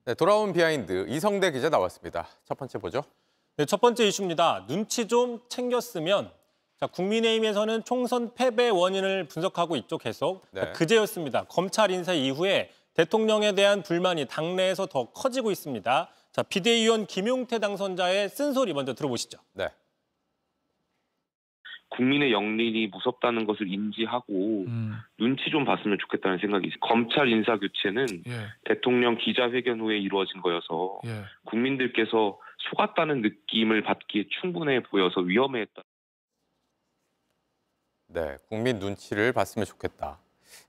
네, 돌아온 비하인드 이성대 기자 나왔습니다. 첫 번째 보죠. 네, 첫 번째 이슈입니다. 눈치 좀 챙겼으면. 자, 국민의힘에서는 총선 패배 원인을 분석하고 있죠, 계속. 네. 자, 그제였습니다. 검찰 인사 이후에 대통령에 대한 불만이 당내에서 더 커지고 있습니다. 자, 비대위원 김용태 당선자의 쓴소리 먼저 들어보시죠. 네. 국민의 영린이 무섭다는 것을 인지하고 눈치 좀 봤으면 좋겠다는 생각이 있어요. 검찰 인사 교체는 대통령 기자회견 후에 이루어진 거여서 국민들께서 속았다는 느낌을 받기에 충분해 보여서 위험했다. 네, 국민 눈치를 봤으면 좋겠다.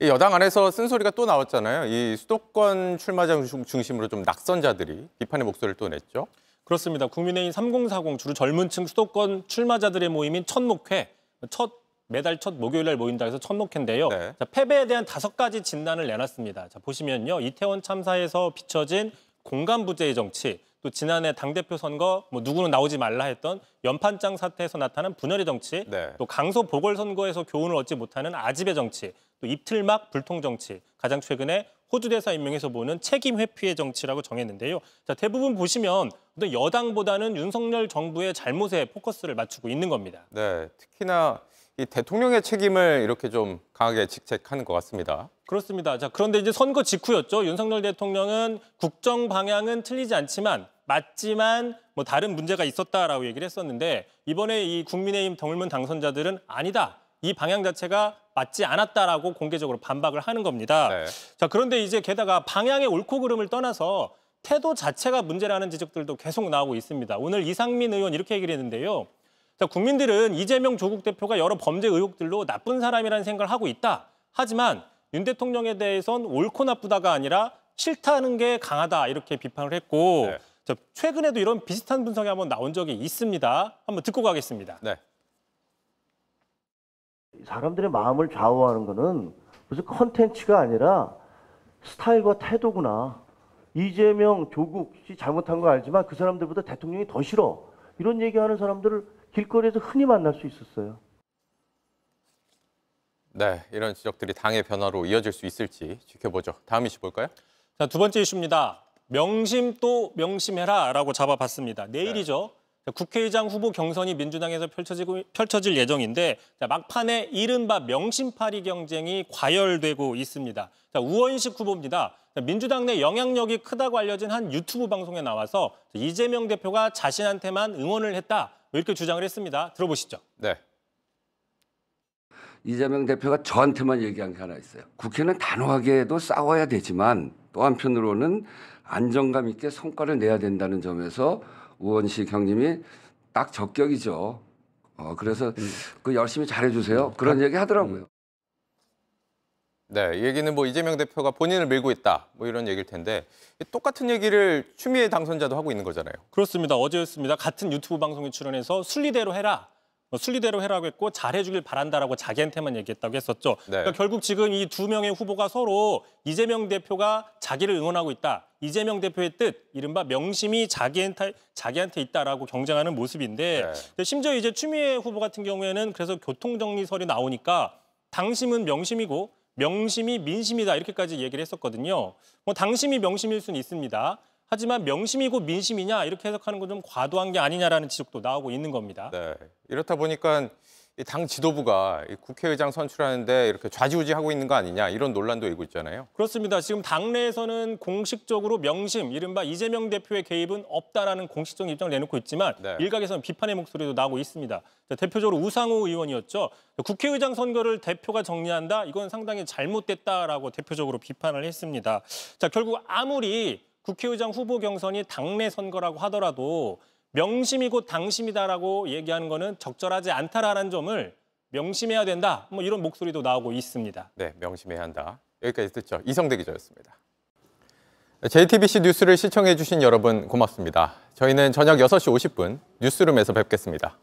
이 여당 안에서 쓴소리가 또 나왔잖아요. 이 수도권 출마자 중심으로 좀 낙선자들이 비판의 목소리를 또 냈죠. 그렇습니다. 국민의힘 3040 주로 젊은 층 수도권 출마자들의 모임인 첫목회. 매달 첫 목요일 날 모인다 해서 첫목회인데요. 네. 자, 패배에 대한 5가지 진단을 내놨습니다. 자, 보시면요. 이태원 참사에서 비춰진 공간부재의 정치, 또 지난해 당대표 선거 누구는 나오지 말라 했던 연판장 사태에서 나타난 분열의 정치, 네. 또 강서 보궐선거에서 교훈을 얻지 못하는 아집의 정치, 또 입틀막 불통 정치, 가장 최근에 호주 대사 임명에서 보는 책임 회피의 정치라고 정했는데요. 자, 대부분 보시면 여당보다는 윤석열 정부의 잘못에 포커스를 맞추고 있는 겁니다. 네, 특히나 이 대통령의 책임을 이렇게 좀 강하게 직책하는 것 같습니다. 그렇습니다. 자, 그런데 이제 선거 직후였죠. 윤석열 대통령은 국정 방향은 틀리지 않지만 맞지만 다른 문제가 있었다라고 얘기를 했었는데 이번에 이 국민의힘 더물문 당선자들은 아니다. 이 방향 자체가 맞지 않았다라고 공개적으로 반박을 하는 겁니다. 네. 자, 그런데 이제 게다가 방향의 옳고 그름을 떠나서 태도 자체가 문제라는 지적들도 계속 나오고 있습니다. 오늘 이상민 의원 이렇게 얘기를 했는데요. 자, 국민들은 이재명 조국 대표가 여러 범죄 의혹들로 나쁜 사람이라는 생각을 하고 있다. 하지만 윤 대통령에 대해선 옳고 나쁘다가 아니라 싫다는 게 강하다 이렇게 비판을 했고 네. 자, 최근에도 이런 비슷한 분석이 한번 나온 적이 있습니다. 한번 듣고 가겠습니다. 네. 사람들의 마음을 좌우하는 거는 무슨 컨텐츠가 아니라 스타일과 태도구나. 이재명, 조국이 잘못한 거 알지만 그 사람들보다 대통령이 더 싫어. 이런 얘기하는 사람들을 길거리에서 흔히 만날 수 있었어요. 네, 이런 지적들이 당의 변화로 이어질 수 있을지 지켜보죠. 다음 이슈 볼까요? 자, 두 번째 이슈입니다. 명심 또 명심해라라고 잡아봤습니다. 내일이죠. 자, 국회의장 후보 경선이 민주당에서 펼쳐질 예정인데 자, 막판에 이른바 명심파리 경쟁이 과열되고 있습니다. 자, 우원식 후보입니다. 자, 민주당 내 영향력이 크다고 알려진 한 유튜브 방송에 나와서 이재명 대표가 자신한테만 응원을 했다 이렇게 주장을 했습니다. 들어보시죠. 네. 이재명 대표가 저한테만 얘기한 게 하나 있어요. 국회는 단호하게도 싸워야 되지만 또 한편으로는 안정감 있게 성과를 내야 된다는 점에서 우원식 형님이 딱 적격이죠. 그래서 그 열심히 잘해주세요. 그런 얘기 하더라고요. 네, 이 얘기는 이재명 대표가 본인을 밀고 있다 이런 얘기일 텐데 똑같은 얘기를 추미애 당선자도 하고 있는 거잖아요. 그렇습니다. 어제였습니다. 같은 유튜브 방송에 출연해서 순리대로 해라. 순리대로 해라고 했고 잘해주길 바란다라고 자기한테만 얘기했다고 했었죠. 네. 그러니까 결국 지금 이 두 명의 후보가 서로 이재명 대표가 자기를 응원하고 있다. 이재명 대표의 뜻, 이른바 명심이 자기한테 있다라고 경쟁하는 모습인데 심지어 이제 추미애 후보 같은 경우에는 그래서 교통정리설이 나오니까 당심은 명심이고 명심이 민심이다 이렇게까지 얘기를 했었거든요. 당심이 명심일 수는 있습니다. 하지만 명심이고 민심이냐 이렇게 해석하는 건 좀 과도한 게 아니냐라는 지적도 나오고 있는 겁니다. 네, 이렇다 보니까 당 지도부가 국회의장 선출하는데 이렇게 좌지우지하고 있는 거 아니냐 이런 논란도 일고 있잖아요. 그렇습니다. 지금 당내에서는 공식적으로 명심, 이른바 이재명 대표의 개입은 없다라는 공식적인 입장을 내놓고 있지만 일각에서는 비판의 목소리도 나오고 있습니다. 자, 대표적으로 우상호 의원이었죠. 국회의장 선거를 대표가 정리한다? 이건 상당히 잘못됐다라고 대표적으로 비판을 했습니다. 자, 결국 아무리 국회의장 후보 경선이 당내 선거라고 하더라도 명심이고 당심이다라고 얘기하는 거는 적절하지 않다라는 점을 명심해야 된다. 이런 목소리도 나오고 있습니다. 네, 명심해야 한다. 여기까지 듣죠. 이성대 기자였습니다. JTBC 뉴스를 시청해 주신 여러분 고맙습니다. 저희는 저녁 6시 50분 뉴스룸에서 뵙겠습니다.